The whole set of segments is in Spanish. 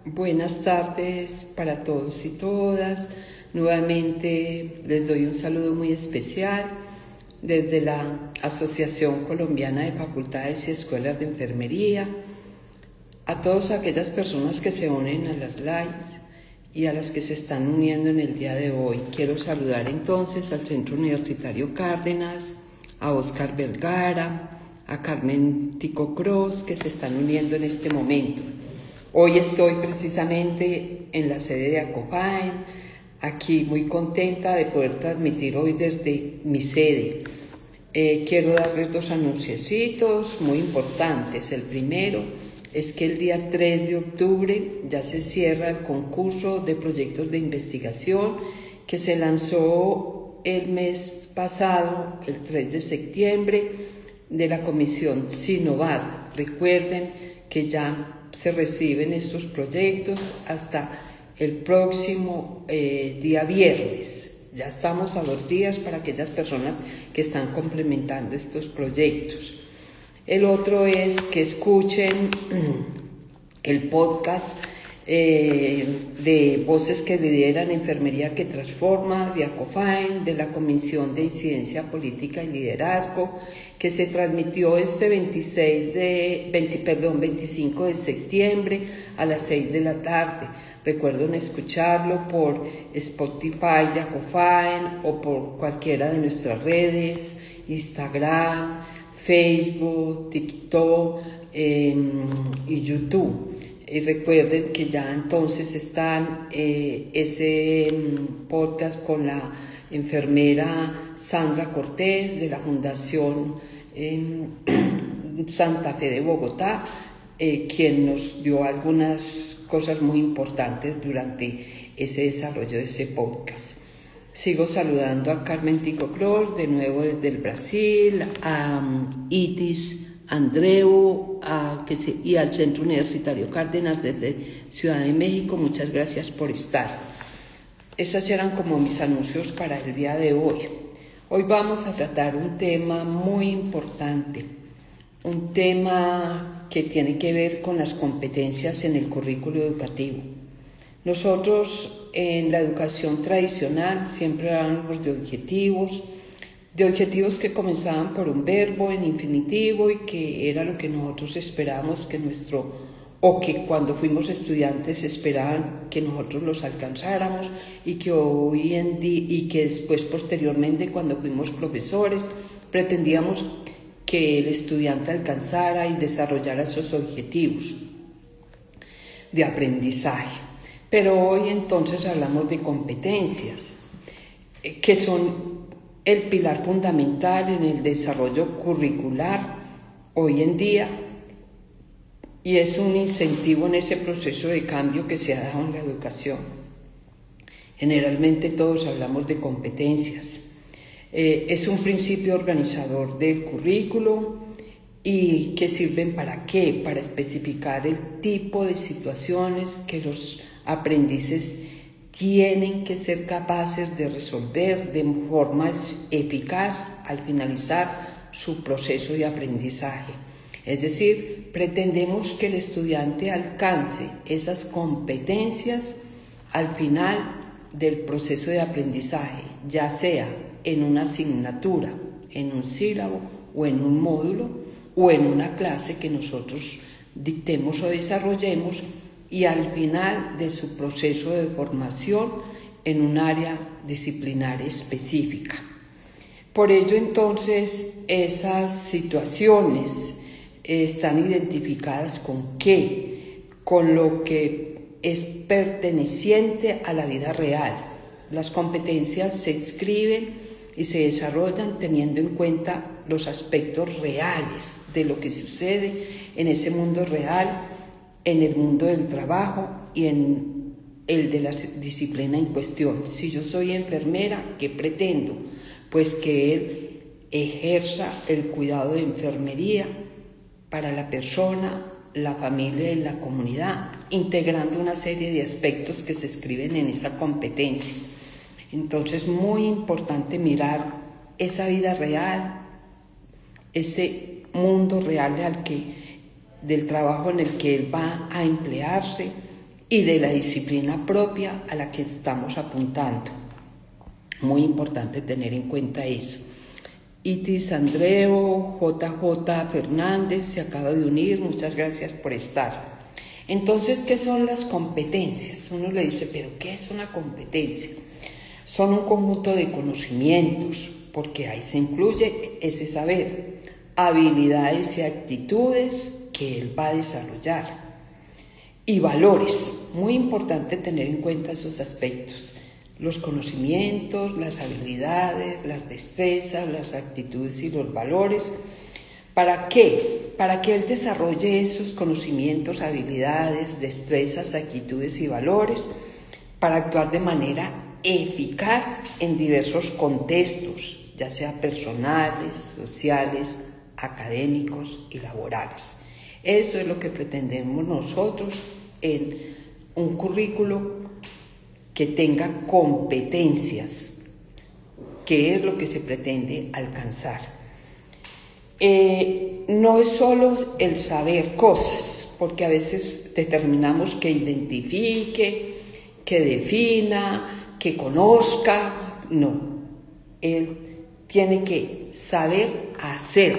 Buenas tardes para todos y todas. Nuevamente les doy un saludo muy especial desde la Asociación Colombiana de Facultades y Escuelas de Enfermería. A todas aquellas personas que se unen a las lives y a las que se están uniendo en el día de hoy. Quiero saludar entonces al Centro Universitario Cárdenas, a Oscar Vergara, a Carmen Tico Cross, que se están uniendo en este momento. Hoy estoy precisamente en la sede de ACOFAEN, aquí muy contenta de poder transmitir hoy desde mi sede. Quiero darles dos anuncios muy importantes. El primero es que el día 3 de octubre ya se cierra el concurso de proyectos de investigación que se lanzó el mes pasado, el 3 de septiembre, de la Comisión Sinovad. Recuerden que ya se reciben estos proyectos hasta el próximo día viernes. Ya estamos a 2 días para aquellas personas que están complementando estos proyectos. El otro es que escuchen el podcast de Voces que Lideran, Enfermería que Transforma, de ACOFAEN, de la Comisión de Incidencia Política y Liderazgo, que se transmitió este 25 de septiembre a las 6 de la tarde. Recuerden escucharlo por Spotify de ACOFAEN o por cualquiera de nuestras redes, Instagram, Facebook, TikTok y YouTube. Y recuerden que ya entonces están ese podcast con la enfermera Sandra Cortés de la Fundación Santa Fe de Bogotá, quien nos dio algunas cosas muy importantes durante ese desarrollo de ese podcast. Sigo saludando a Carmen Tico Cross, de nuevo desde el Brasil, a Itis Andreu y al Centro Universitario Cárdenas desde Ciudad de México. Muchas gracias por estar. Esas eran como mis anuncios para el día de hoy. Hoy vamos a tratar un tema muy importante, un tema que tiene que ver con las competencias en el currículo educativo. Nosotros en la educación tradicional siempre hablamos de objetivos que comenzaban por un verbo en infinitivo y que era lo que nosotros esperábamos que que cuando fuimos estudiantes esperaban que nosotros los alcanzáramos y que después posteriormente cuando fuimos profesores pretendíamos que el estudiante alcanzara y desarrollara esos objetivos de aprendizaje. Pero hoy entonces hablamos de competencias, que son el pilar fundamental en el desarrollo curricular hoy en día y es un incentivo en ese proceso de cambio que se ha dado en la educación. Generalmente todos hablamos de competencias. Es un principio organizador del currículo y que sirven ¿para qué? Para especificar el tipo de situaciones que los aprendices tienen que ser capaces de resolver de forma eficaz al finalizar su proceso de aprendizaje. Es decir, pretendemos que el estudiante alcance esas competencias al final del proceso de aprendizaje, ya sea en una asignatura, en un sílabo o en un módulo o en una clase que nosotros dictemos o desarrollemos y al final de su proceso de formación en un área disciplinar específica. Por ello entonces esas situaciones están identificadas ¿con qué? Con lo que es perteneciente a la vida real. Las competencias se escriben y se desarrollan teniendo en cuenta los aspectos reales de lo que sucede en ese mundo real, en el mundo del trabajo y en el de la disciplina en cuestión. Si yo soy enfermera, ¿qué pretendo? Pues que él ejerza el cuidado de enfermería para la persona, la familia y la comunidad, integrando una serie de aspectos que se escriben en esa competencia. Entonces, muy importante mirar esa vida real, ese mundo real del trabajo en el que él va a emplearse y de la disciplina propia a la que estamos apuntando. Muy importante tener en cuenta eso. Itis Andreo, JJ Fernández se acaba de unir, muchas gracias por estar. Entonces, ¿qué son las competencias? Uno le dice, ¿pero qué es una competencia? Son un conjunto de conocimientos, porque ahí se incluye ese saber, habilidades y actitudes que él va a desarrollar. Y valores, muy importante tener en cuenta esos aspectos. Los conocimientos, las habilidades, las destrezas, las actitudes y los valores. ¿Para qué? Para que él desarrolle esos conocimientos, habilidades, destrezas, actitudes y valores para actuar de manera eficaz en diversos contextos, ya sea personales, sociales, académicos y laborales. Eso es lo que pretendemos nosotros en un currículo que tenga competencias, que es lo que se pretende alcanzar. No es solo el saber cosas, porque a veces determinamos que identifique, que defina, que conozca. No, él tiene que saber hacer,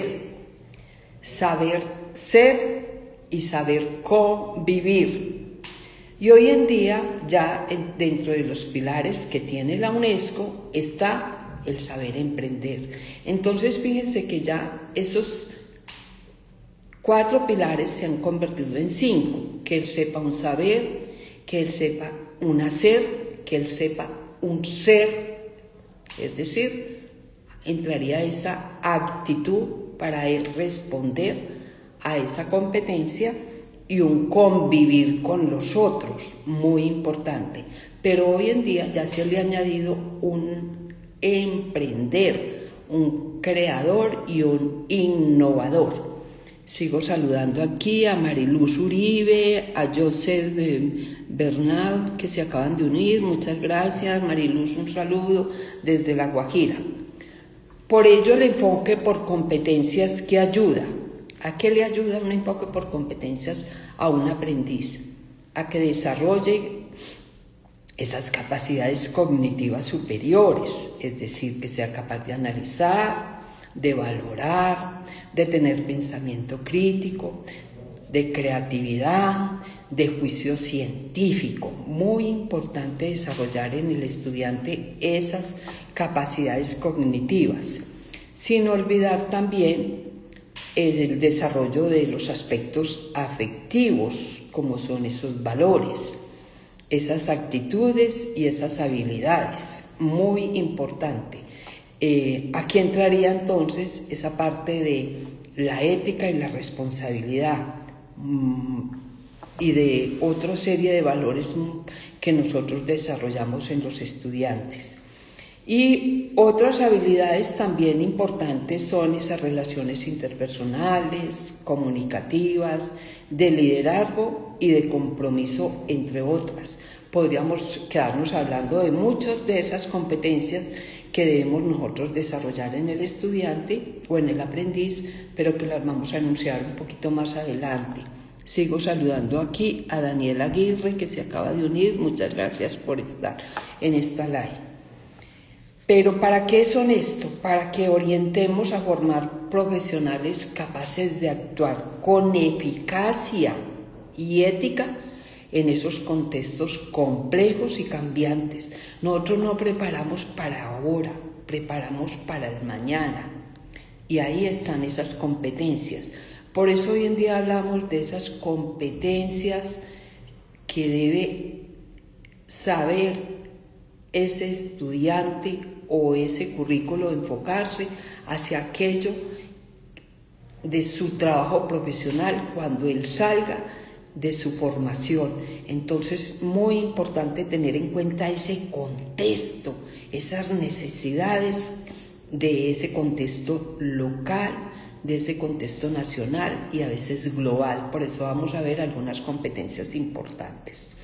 saber ser y saber convivir. Y hoy en día ya dentro de los pilares que tiene la UNESCO está el saber emprender. Entonces fíjense que ya esos 4 pilares se han convertido en 5. Que él sepa un saber, que él sepa un hacer, que él sepa un ser. Es decir, entraría esa actitud para él responder a esa competencia, y un convivir con los otros, muy importante. Pero hoy en día ya se le ha añadido un emprender, un creador y un innovador. Sigo saludando aquí a Mariluz Uribe, a José Bernal, que se acaban de unir. Muchas gracias, Mariluz, un saludo desde La Guajira. Por ello, el enfoque por competencias que ayuda. ¿A qué le ayuda un enfoque por competencias a un aprendiz? A que desarrolle esas capacidades cognitivas superiores, es decir, que sea capaz de analizar, de valorar, de tener pensamiento crítico, de creatividad, de juicio científico. Muy importante desarrollar en el estudiante esas capacidades cognitivas, sin olvidar también el desarrollo de los aspectos afectivos, como son esos valores, esas actitudes y esas habilidades, muy importante. Aquí entraría entonces esa parte de la ética y la responsabilidad y de otra serie de valores que nosotros desarrollamos en los estudiantes. Y otras habilidades también importantes son esas relaciones interpersonales, comunicativas, de liderazgo y de compromiso, entre otras. Podríamos quedarnos hablando de muchas de esas competencias que debemos nosotros desarrollar en el estudiante o en el aprendiz, pero que las vamos a anunciar un poquito más adelante. Sigo saludando aquí a Daniel Aguirre, que se acaba de unir. Muchas gracias por estar en esta live. Pero ¿para qué son esto? Para que orientemos a formar profesionales capaces de actuar con eficacia y ética en esos contextos complejos y cambiantes. Nosotros no preparamos para ahora, preparamos para el mañana. Y ahí están esas competencias. Por eso hoy en día hablamos de esas competencias que debe saber ese estudiante o ese currículo, enfocarse hacia aquello de su trabajo profesional cuando él salga de su formación. Entonces, muy importante tener en cuenta ese contexto, esas necesidades de ese contexto local, de ese contexto nacional y a veces global. Por eso vamos a ver algunas competencias importantes.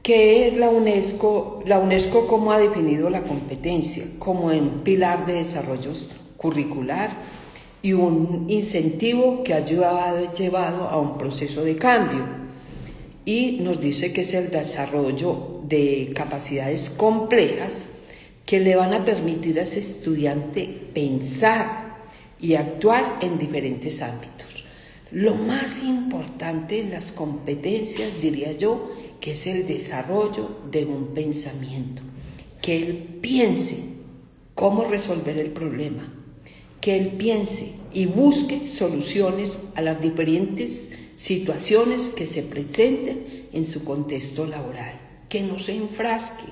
¿Qué es la UNESCO? La UNESCO, ¿cómo ha definido la competencia? Como un pilar de desarrollo curricular y un incentivo que ha llevado a un proceso de cambio. y nos dice que es el desarrollo de capacidades complejas que le van a permitir a ese estudiante pensar y actuar en diferentes ámbitos. Lo más importante en las competencias, diría yo, que es el desarrollo de un pensamiento, que él piense cómo resolver el problema, que él piense y busque soluciones a las diferentes situaciones que se presenten en su contexto laboral, que no se enfrasque,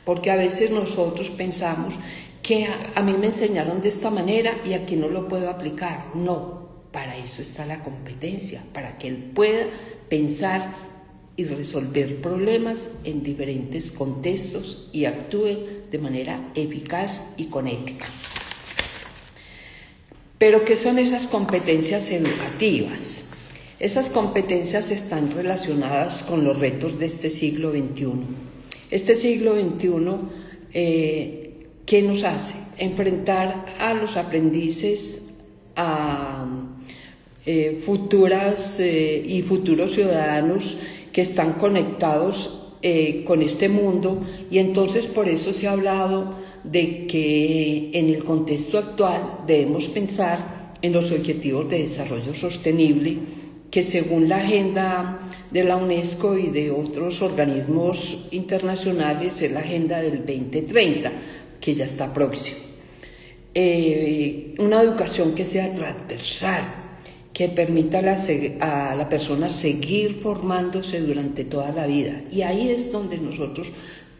porque a veces nosotros pensamos que a mí me enseñaron de esta manera y aquí no lo puedo aplicar. No, para eso está la competencia, para que él pueda pensar y resolver problemas en diferentes contextos y actúe de manera eficaz y con ética. Pero, ¿qué son esas competencias educativas? Esas competencias están relacionadas con los retos de este siglo XXI. Este siglo XXI, ¿qué nos hace? Enfrentar a los aprendices, a futuros ciudadanos que están conectados con este mundo, y entonces por eso se ha hablado de que en el contexto actual debemos pensar en los objetivos de desarrollo sostenible, que según la agenda de la UNESCO y de otros organismos internacionales es la agenda del 2030, que ya está próxima. Una educación que sea transversal, que permita a la persona seguir formándose durante toda la vida. Y ahí es donde nosotros,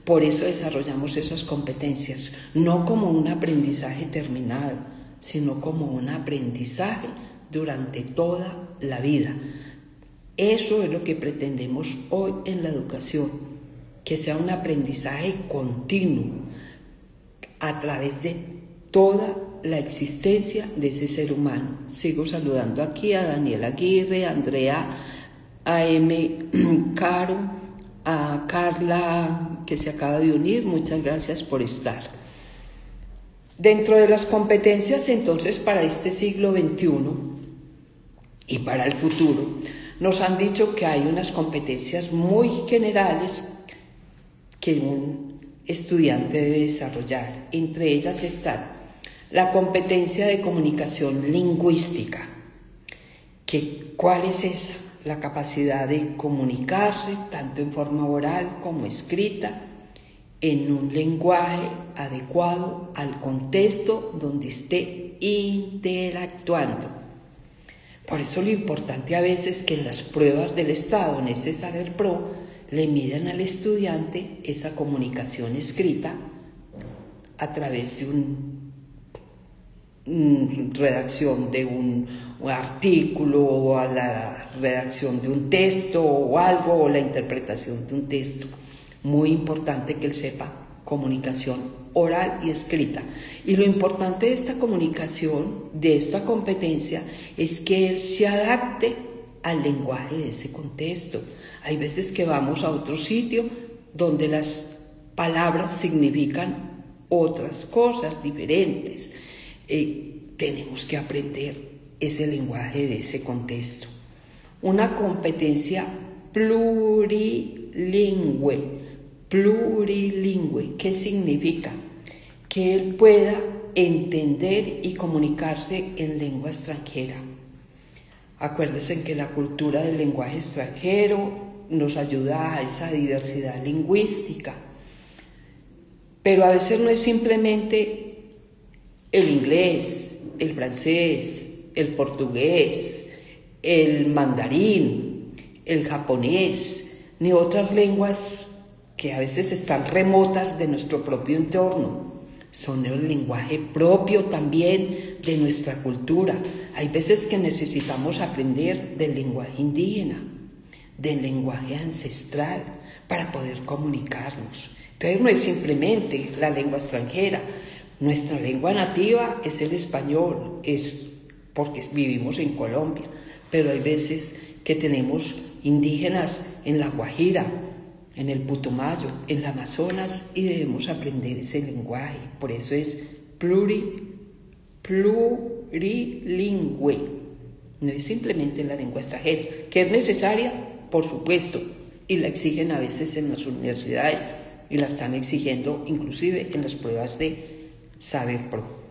por eso desarrollamos esas competencias, no como un aprendizaje terminado, sino como un aprendizaje durante toda la vida. Eso es lo que pretendemos hoy en la educación, que sea un aprendizaje continuo a través de toda la existencia de ese ser humano. Sigo saludando aquí a Daniel Aguirre, a Andrea, a M. Caro, a Carla, que se acaba de unir. Muchas gracias por estar. Dentro de las competencias, entonces, para este siglo XXI y para el futuro, nos han dicho que hay unas competencias muy generales que un estudiante debe desarrollar. Entre ellas están la competencia de comunicación lingüística. ¿Cuál es esa? La capacidad de comunicarse, tanto en forma oral como escrita, en un lenguaje adecuado al contexto donde esté interactuando. Por eso lo importante a veces es que en las pruebas del Estado, en ese Saber Pro, le midan al estudiante esa comunicación escrita a través de redacción de un artículo, o a la redacción de un texto o algo, o la interpretación de un texto. Muy importante que él sepa comunicación oral y escrita. Y lo importante de esta comunicación, de esta competencia, es que él se adapte al lenguaje de ese contexto. Hay veces que vamos a otro sitio donde las palabras significan otras cosas diferentes. Tenemos que aprender ese lenguaje de ese contexto. Una competencia plurilingüe. ¿Qué significa? Que él pueda entender y comunicarse en lengua extranjera. Acuérdense que la cultura del lenguaje extranjero nos ayuda a esa diversidad lingüística, pero a veces no es simplemente el inglés, el francés, el portugués, el mandarín, el japonés, ni otras lenguas que a veces están remotas de nuestro propio entorno. Son el lenguaje propio también de nuestra cultura. Hay veces que necesitamos aprender del lenguaje indígena, del lenguaje ancestral, para poder comunicarnos. Entonces no es simplemente la lengua extranjera. Nuestra lengua nativa es el español, es porque vivimos en Colombia, pero hay veces que tenemos indígenas en La Guajira, en el Putumayo, en el Amazonas, y debemos aprender ese lenguaje. Por eso es plurilingüe. No es simplemente la lengua extranjera, que es necesaria, por supuesto, y la exigen a veces en las universidades y la están exigiendo inclusive en las pruebas de Saber Pro.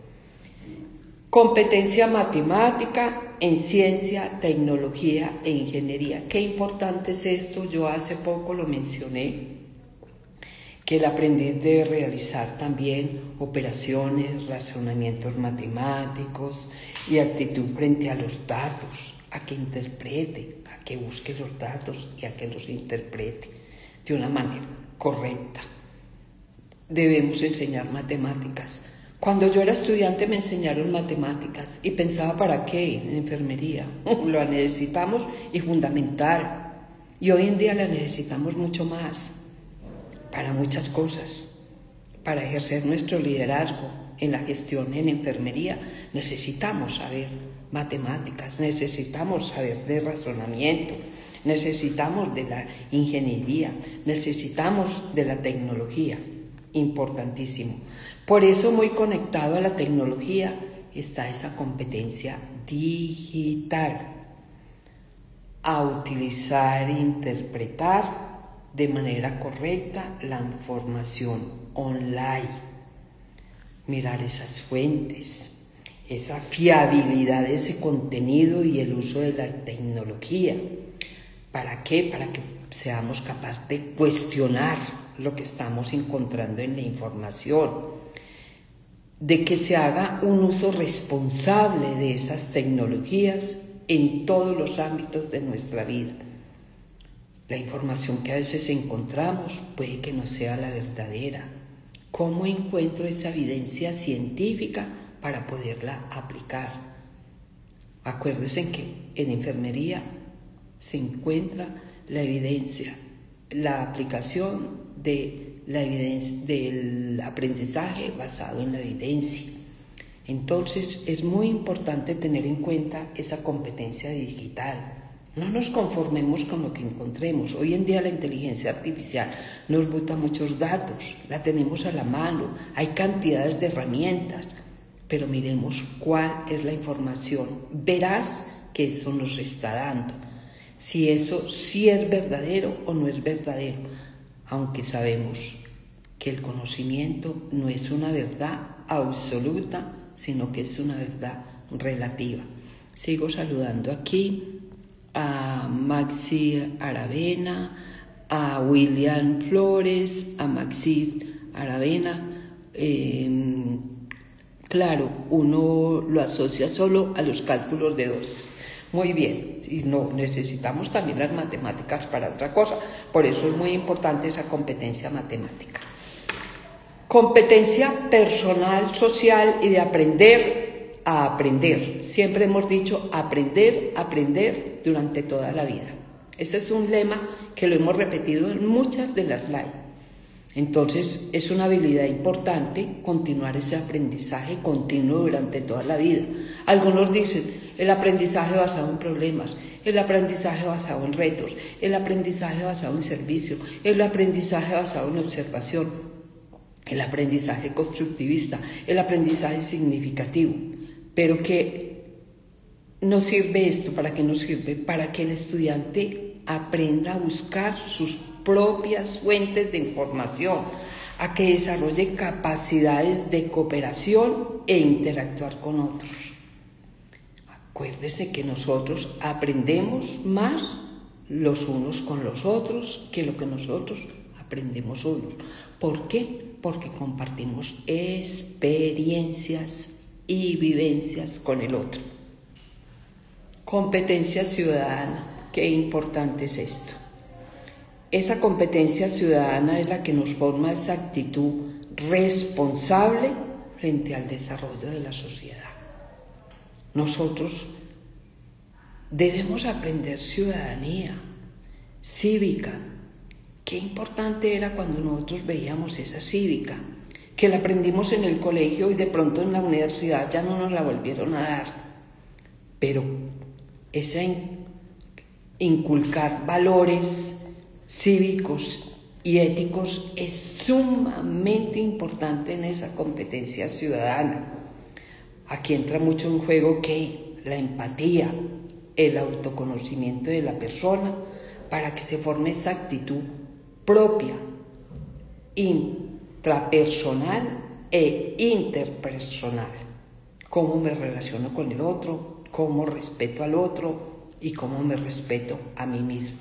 Competencia matemática en ciencia, tecnología e ingeniería. Qué importante es esto. Yo hace poco lo mencioné, que el aprendiz debe realizar también operaciones, razonamientos matemáticos y actitud frente a los datos, a que interprete, a que busque los datos y a que los interprete de una manera correcta. Debemos enseñar matemáticas. Cuando yo era estudiante me enseñaron matemáticas y pensaba, ¿para qué? En enfermería. Lo necesitamos y fundamental. Y hoy en día la necesitamos mucho más para muchas cosas. Para ejercer nuestro liderazgo en la gestión en enfermería necesitamos saber matemáticas, necesitamos saber de razonamiento, necesitamos de la ingeniería, necesitamos de la tecnología. Importantísimo. Por eso, muy conectado a la tecnología está esa competencia digital, a utilizar e interpretar de manera correcta la información online, mirar esas fuentes, esa fiabilidad de ese contenido y el uso de la tecnología. ¿Para qué? Para que seamos capaces de cuestionar lo que estamos encontrando en la información, de que se haga un uso responsable de esas tecnologías en todos los ámbitos de nuestra vida. La información que a veces encontramos puede que no sea la verdadera. ¿Cómo encuentro esa evidencia científica para poderla aplicar? Acuérdense que en enfermería se encuentra la evidencia, la aplicación del aprendizaje basado en la evidencia. Entonces es muy importante tener en cuenta esa competencia digital. No nos conformemos con lo que encontremos. Hoy en día la inteligencia artificial nos bota muchos datos, la tenemos a la mano, hay cantidades de herramientas, pero miremos cuál es la información veraz que eso nos está dando. Si eso sí es verdadero o no es verdadero, aunque sabemos que el conocimiento no es una verdad absoluta, sino que es una verdad relativa. Sigo saludando aquí a Maxi Aravena, a William Flores, a Maxi Aravena. Claro, uno lo asocia solo a los cálculos de dosis. Muy bien, y no, necesitamos también las matemáticas para otra cosa. Por eso es muy importante esa competencia matemática. Competencia personal, social y de aprender a aprender. Siempre hemos dicho aprender, aprender durante toda la vida. Ese es un lema que lo hemos repetido en muchas de las lives. Entonces es una habilidad importante continuar ese aprendizaje continuo durante toda la vida. Algunos dicen el aprendizaje basado en problemas, el aprendizaje basado en retos, el aprendizaje basado en servicio, el aprendizaje basado en observación, el aprendizaje constructivista, el aprendizaje significativo. Pero ¿qué nos sirve esto? ¿Para qué nos sirve? Para que el estudiante aprenda a buscar sus propias fuentes de información, a que desarrolle capacidades de cooperación e interactuar con otros. Acuérdese que nosotros aprendemos más los unos con los otros que lo que nosotros aprendemos unos. ¿Por qué? Porque compartimos experiencias y vivencias con el otro. Competencia ciudadana. Qué importante es esto. Esa competencia ciudadana es la que nos forma esa actitud responsable frente al desarrollo de la sociedad. Nosotros debemos aprender ciudadanía cívica. Qué importante era cuando nosotros veíamos esa cívica, que la aprendimos en el colegio y de pronto en la universidad ya no nos la volvieron a dar. Pero ese inculcar valores cívicos y éticos es sumamente importante en esa competencia ciudadana. Aquí entra mucho en juego que la empatía, el autoconocimiento de la persona para que se forme esa actitud propia, intrapersonal e interpersonal. Cómo me relaciono con el otro, cómo respeto al otro y cómo me respeto a mí mismo.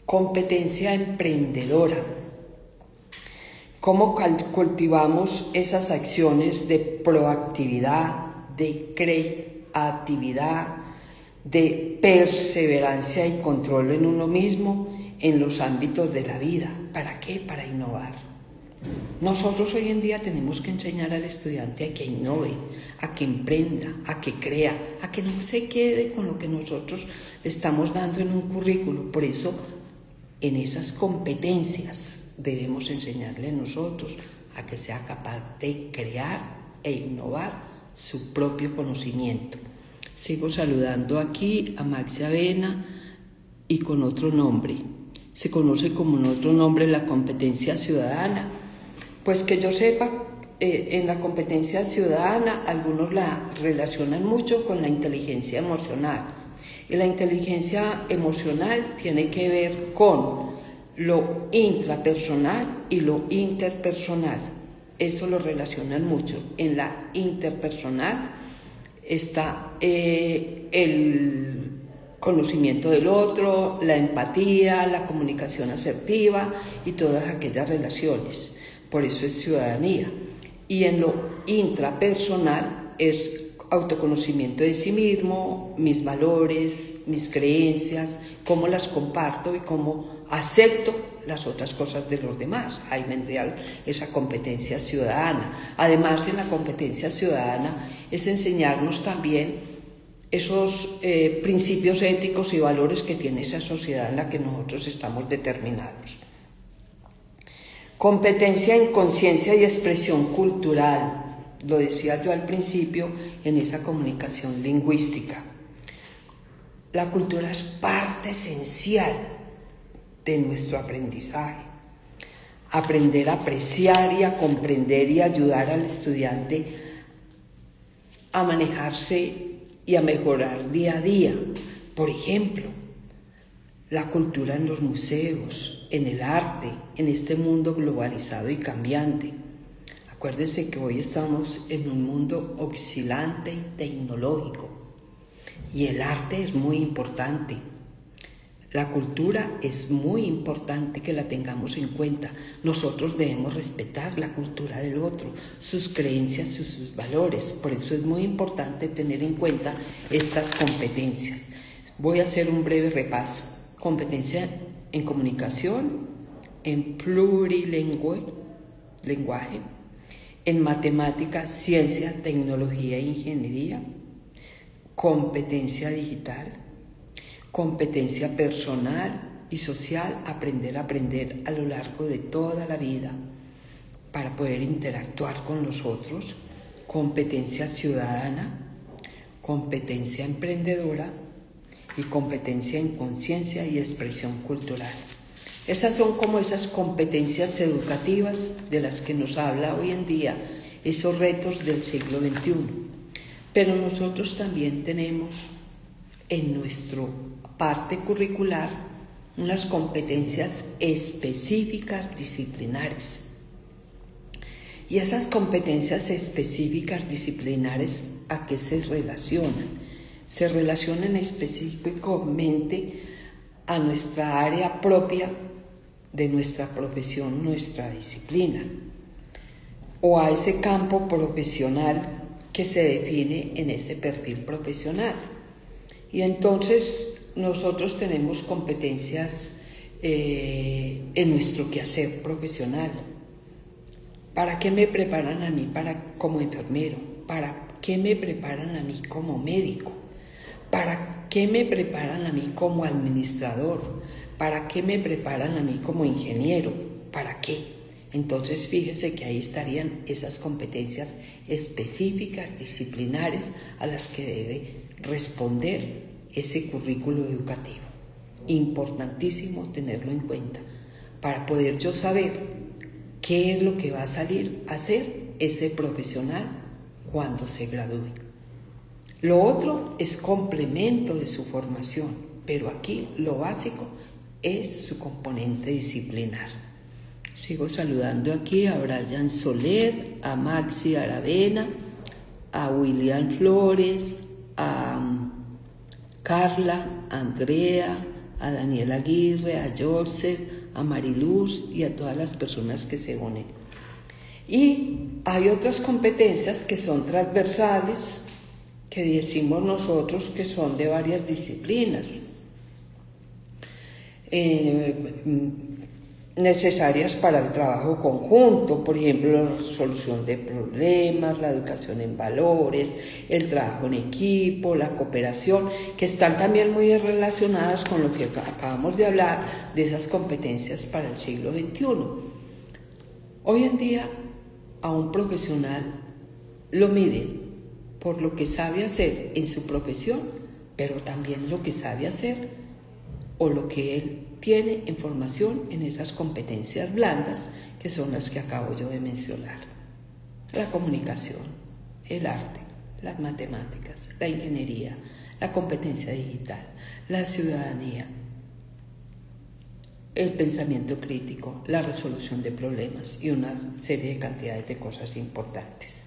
Competencia emprendedora. Cómo cultivamos esas acciones de proactividad, de creatividad, de perseverancia y control en uno mismo en los ámbitos de la vida. ¿Para qué? Para innovar. Nosotros hoy en día tenemos que enseñar al estudiante a que innove, a que emprenda, a que crea, a que no se quede con lo que nosotros le estamos dando en un currículo. Por eso, en esas competencias debemos enseñarle nosotros a que sea capaz de crear e innovar su propio conocimiento. Sigo saludando aquí a Maxi Avena y con otro nombre. Se conoce como en otro nombre la competencia ciudadana. Pues que yo sepa, en la competencia ciudadana algunos la relacionan mucho con la inteligencia emocional. Y la inteligencia emocional tiene que ver con lo intrapersonal y lo interpersonal. Eso lo relacionan mucho. En la interpersonal está el conocimiento del otro, la empatía, la comunicación asertiva y todas aquellas relaciones. Por eso es ciudadanía. Y en lo intrapersonal es autoconocimiento de sí mismo, mis valores, mis creencias, cómo las comparto y cómo acepto las otras cosas de los demás. Ahí vendría esa competencia ciudadana. Además, en la competencia ciudadana es enseñarnos también esos principios éticos y valores que tiene esa sociedad en la que nosotros estamos determinados. Competencia en conciencia y expresión cultural, lo decía yo al principio en esa comunicación lingüística. La cultura es parte esencial de nuestro aprendizaje. Aprender a apreciar y a comprender y ayudar al estudiante a manejarse y a mejorar día a día. Por ejemplo, la cultura en los museos, en el arte, en este mundo globalizado y cambiante. Acuérdense que hoy estamos en un mundo oscilante y tecnológico y el arte es muy importante. La cultura es muy importante que la tengamos en cuenta. Nosotros debemos respetar la cultura del otro, sus creencias, sus valores. Por eso es muy importante tener en cuenta estas competencias. Voy a hacer un breve repaso. Competencia en comunicación, en plurilenguaje, en matemáticas, ciencia, tecnología e ingeniería, competencia digital, competencia personal y social, aprender a aprender a lo largo de toda la vida para poder interactuar con los otros, competencia ciudadana, competencia emprendedora y competencia en conciencia y expresión cultural. Esas son como esas competencias educativas de las que nos habla hoy en día, esos retos del siglo XXI. Pero nosotros también tenemos en nuestra parte curricular unas competencias específicas disciplinares. Y esas competencias específicas disciplinares, ¿a qué se relacionan? Se relacionan específicamente a nuestra área propia de nuestra profesión, nuestra disciplina, o a ese campo profesional que se define en ese perfil profesional. Y entonces nosotros tenemos competencias en nuestro quehacer profesional. ¿Para qué me preparan a mí como enfermero? ¿Para qué me preparan a mí como médico? ¿Para qué me preparan a mí como administrador? ¿Para qué me preparan a mí como ingeniero? ¿Para qué? Entonces fíjense que ahí estarían esas competencias específicas, disciplinares, a las que debe responder ese currículo educativo. Importantísimo tenerlo en cuenta para poder yo saber qué es lo que va a salir a hacer ese profesional cuando se gradúe. Lo otro es complemento de su formación. pero aquí lo básico es su componente disciplinar. Sigo saludando aquí a Brian Soler, a Maxi Aravena, a William Flores, a Carla, a Andrea, a Daniel Aguirre, a Joseph, a Mariluz y a todas las personas que se unen. Y hay otras competencias que son transversales, que decimos nosotros que son de varias disciplinas, necesarias para el trabajo conjunto, por ejemplo, la resolución de problemas, la educación en valores, el trabajo en equipo, la cooperación, que están también muy relacionadas con lo que acabamos de hablar, de esas competencias para el siglo XXI. Hoy en día a un profesional lo miden por lo que sabe hacer en su profesión, pero también lo que sabe hacer o lo que él tiene en formación en esas competencias blandas que son las que acabo yo de mencionar. La comunicación, el arte, las matemáticas, la ingeniería, la competencia digital, la ciudadanía, el pensamiento crítico, la resolución de problemas y una serie de cantidades de cosas importantes.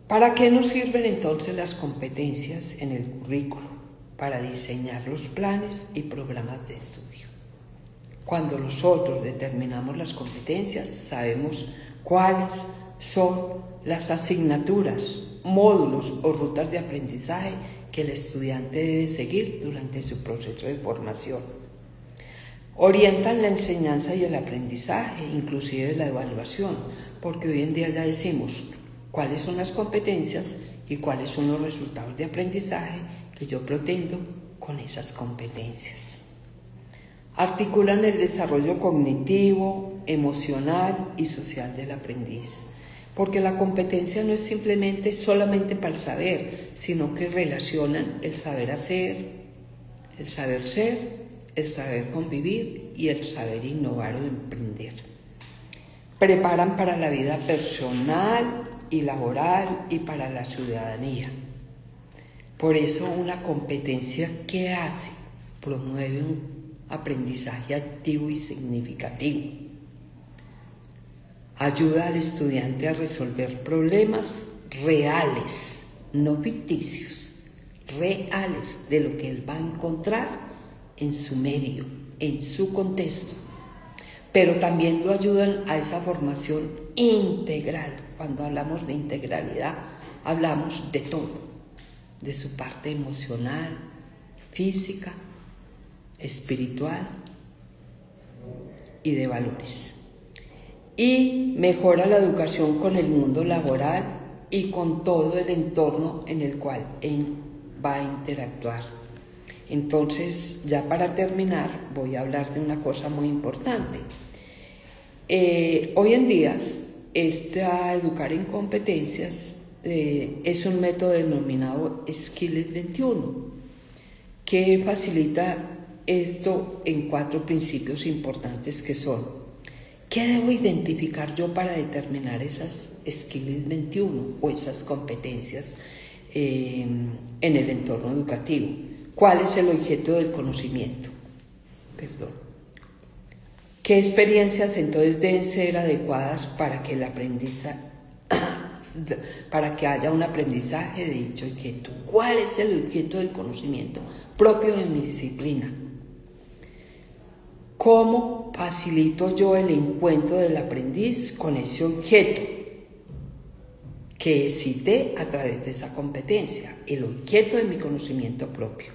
¿Para qué nos sirven entonces las competencias en el currículo? Para diseñar los planes y programas de estudio. Cuando nosotros determinamos las competencias, sabemos cuáles son las asignaturas, módulos o rutas de aprendizaje que el estudiante debe seguir durante su proceso de formación. Orientan la enseñanza y el aprendizaje, inclusive la evaluación, porque hoy en día ya decimos cuáles son las competencias y cuáles son los resultados de aprendizaje que yo pretendo con esas competencias. Articulan el desarrollo cognitivo, emocional y social del aprendiz, porque la competencia no es solamente para el saber, sino que relacionan el saber hacer, el saber ser, el saber convivir y el saber innovar o emprender. Preparan para la vida personal y laboral y para la ciudadanía. Por eso una competencia que hace, promueve un aprendizaje activo y significativo. Ayuda al estudiante a resolver problemas reales, no ficticios, reales de lo que él va a encontrar en su medio, en su contexto. Pero también lo ayudan a esa formación integral. Cuando hablamos de integralidad, hablamos de todo. De su parte emocional, física, espiritual y de valores. Y mejora la educación con el mundo laboral y con todo el entorno en el cual va a interactuar. Entonces, ya para terminar, voy a hablar de una cosa muy importante. Hoy en día, educar en competencias es un método denominado Skills 21, que facilita esto en 4 principios importantes que son: ¿qué debo identificar yo para determinar esas Skills 21 o esas competencias en el entorno educativo? ¿Cuál es el objeto del conocimiento? ¿Qué experiencias entonces deben ser adecuadas para que el aprendizaje para que haya un aprendizaje de dicho objeto? ¿Cuál es el objeto del conocimiento propio de mi disciplina? ¿Cómo facilito yo el encuentro del aprendiz con ese objeto que cité a través de esa competencia, el objeto de mi conocimiento propio?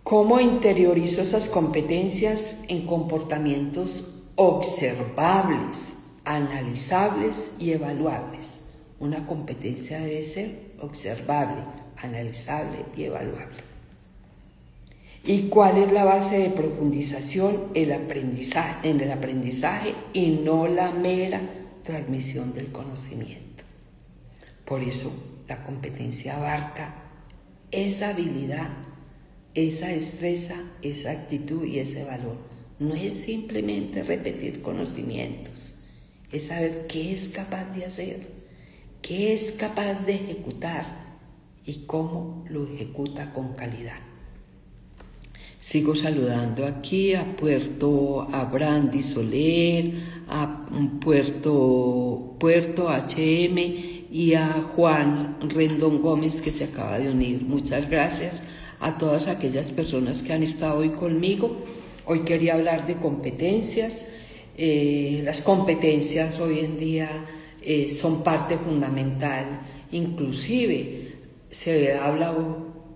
¿Cómo interiorizo esas competencias en comportamientos observables, analizables y evaluables? Una competencia debe ser observable, analizable y evaluable. ¿Y cuál es la base de profundización? En el aprendizaje y no la mera transmisión del conocimiento. Por eso la competencia abarca esa habilidad, esa destreza, esa actitud y ese valor. No es simplemente repetir conocimientos, es saber qué es capaz de hacer, qué es capaz de ejecutar y cómo lo ejecuta con calidad. Sigo saludando aquí a Brandi Soler, a Puerto HM y a Juan Rendón Gómez, que se acaba de unir. Muchas gracias a todas aquellas personas que han estado hoy conmigo. Hoy quería hablar de competencias. Las competencias hoy en día son parte fundamental. Inclusive se habla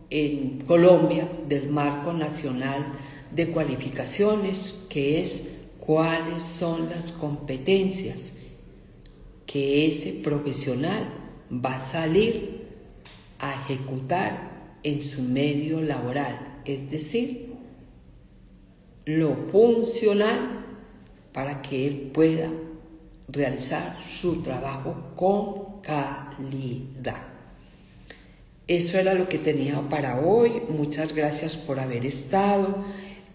en Colombia del Marco Nacional de Cualificaciones, que es cuáles son las competencias que ese profesional va a salir a ejecutar en su medio laboral, es decir, lo funcional para que él pueda realizar su trabajo con calidad. Eso era lo que tenía para hoy. Muchas gracias por haber estado.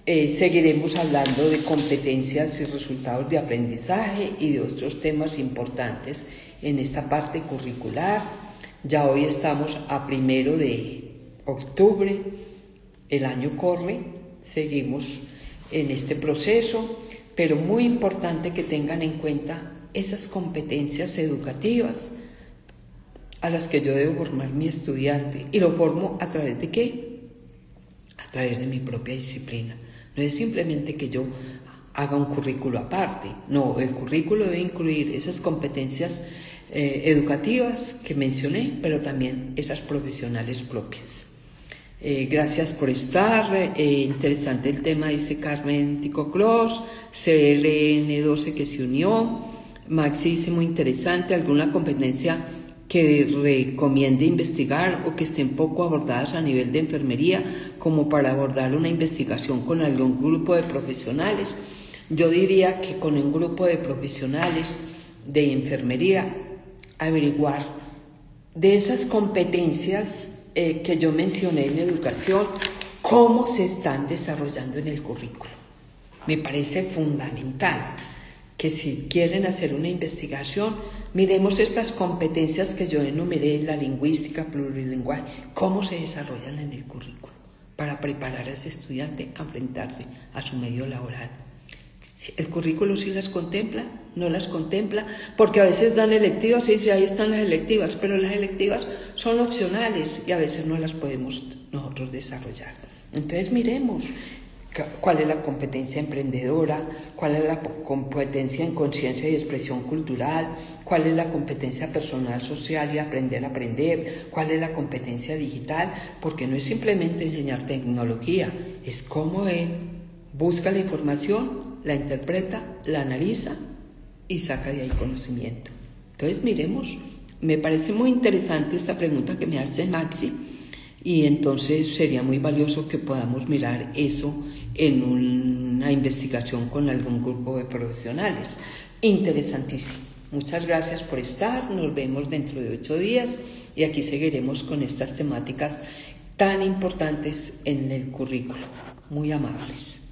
Seguiremos hablando de competencias y resultados de aprendizaje y de otros temas importantes en esta parte curricular. Ya hoy estamos a 1 de octubre, el año corre, seguimos en este proceso, pero muy importante que tengan en cuenta esas competencias educativas a las que yo debo formar mi estudiante. ¿Y lo formo a través de qué? A través de mi propia disciplina. No es simplemente que yo haga un currículo aparte. No, el currículo debe incluir esas competencias educativas que mencioné, pero también esas profesionales propias. Gracias por estar. Interesante el tema, dice Carmen Ticoclos. CLN12 que se unió. Maxi dice muy interesante. ¿Alguna competencia que recomiende investigar o que estén poco abordadas a nivel de enfermería como para abordar una investigación con algún grupo de profesionales? Yo diría que con un grupo de profesionales de enfermería averiguar de esas competencias que yo mencioné en educación, cómo se están desarrollando en el currículo. Me parece fundamental que si quieren hacer una investigación, miremos estas competencias que yo enumeré, la lingüística, plurilingüe, cómo se desarrollan en el currículo para preparar a ese estudiante a enfrentarse a su medio laboral. ¿El currículo sí las contempla? ¿No las contempla? Porque a veces dan electivas y dicen, ahí están las electivas, pero las electivas son opcionales y a veces no las podemos nosotros desarrollar. Entonces miremos cuál es la competencia emprendedora, cuál es la competencia en conciencia y expresión cultural, cuál es la competencia personal, social y aprender a aprender, cuál es la competencia digital, porque no es simplemente enseñar tecnología, es cómo él busca la información, la interpreta, la analiza y saca de ahí conocimiento. Entonces miremos, me parece muy interesante esta pregunta que me hace Maxi y entonces sería muy valioso que podamos mirar eso en una investigación con algún grupo de profesionales. Interesantísimo. Muchas gracias por estar. Nos vemos dentro de 8 días y aquí seguiremos con estas temáticas tan importantes en el currículo. Muy amables.